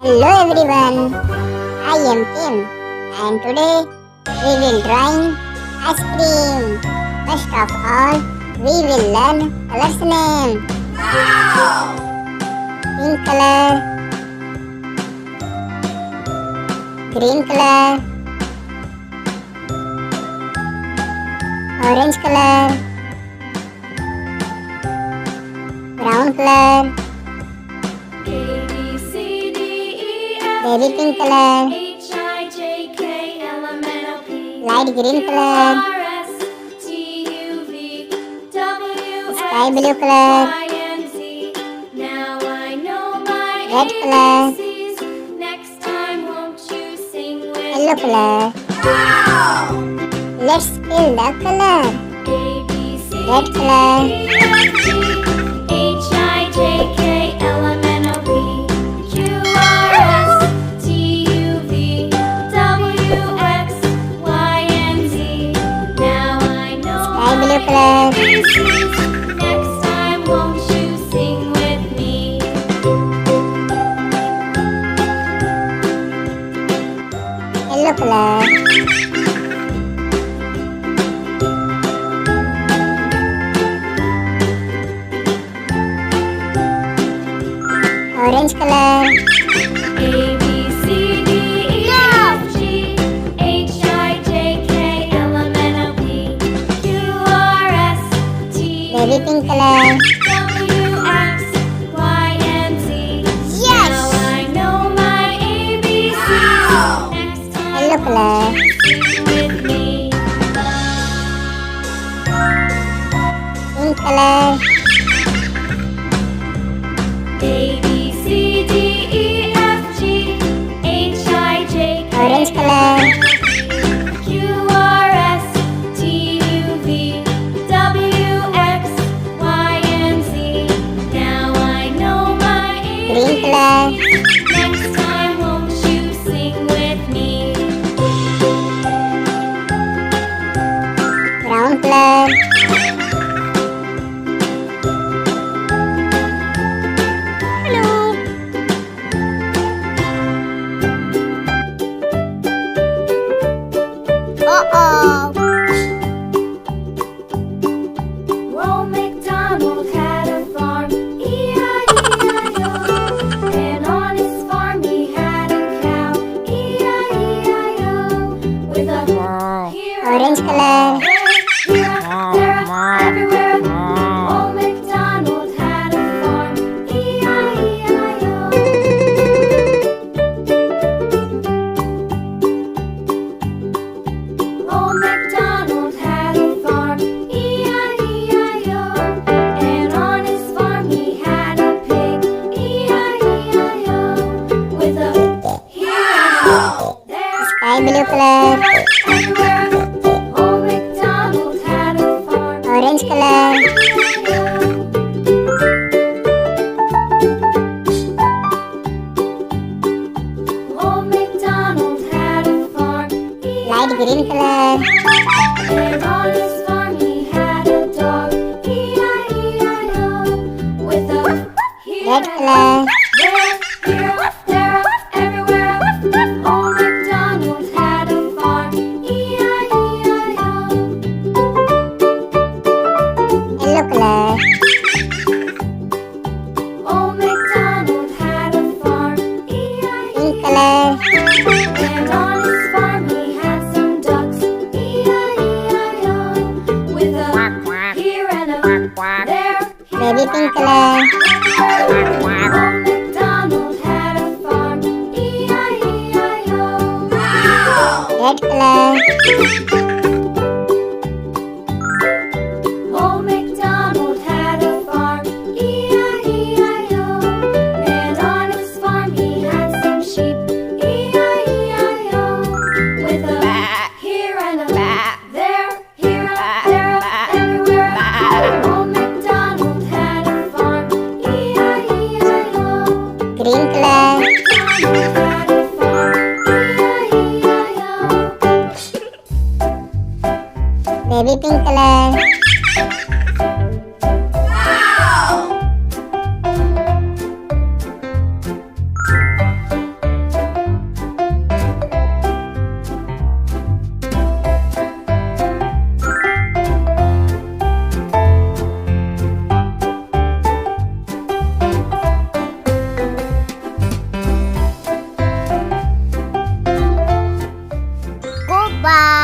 Hello everyone, I am Kim and today we will drawing ice cream. First of all, we will learn colors name. Pink color, green color, orange color, brown color, baby pink color, light green color, sky blue color, red color, yellow color. Let's fill the color. Red color, sky blue color, Next time, won't you sing with me? yellow color, orange color, A, B, C, D, E, F, G, H, I, J, K, L, M, N, O, P, Q, R, S, T, baby pink color, W, X, Y, and Z. Yes! Now I know my ABCs. Next time, yellow color, sing with me. pink color, A, B, C, D, E, F, G, H, I, J, K, orange color, Q, R, S, T, U, V, W, X, Y, and Z. Now I know my green ABCs. color, Next time, won't you sing with me? brown color, Old MacDonald had a farm, E-I-E-I-O. And on his farm he had a cow, E-I-E-I-O. With a here orange color, there, everywhere. Old MacDonald had a farm, E-I-E-I-O. Old MacDonald had a farm, E-I-E-I-O. And on his farm he had a pig, E-I-E-I-O. With a here and a there, sky blue color, everywhere. Old MacDonald had a farm, orange color, Old MacDonald had a farm, light green color, and on his farm he had a dog, E-I-E-I-O. With a here red and color, there, here, there, everywhere. Old MacDonald had a farm, E-I-E-I-O. yellow color, Old MacDonald had a farm, pink color, and on his farm he had some ducks, E-I-E-I-O. With a here and a there, baby pink color, Old MacDonald had a farm, E-I-E-I-O. red color, Old MacDonald had a farm, E-I-E-I-O. And on his farm he had some sheep, E-I-E-I-O. With a here and a there, here, there, everywhere. Old MacDonald had a farm, E-I-E-I-O. green color, MacDonald had a farm, E-I-E-I-O. baby pink color, Bye.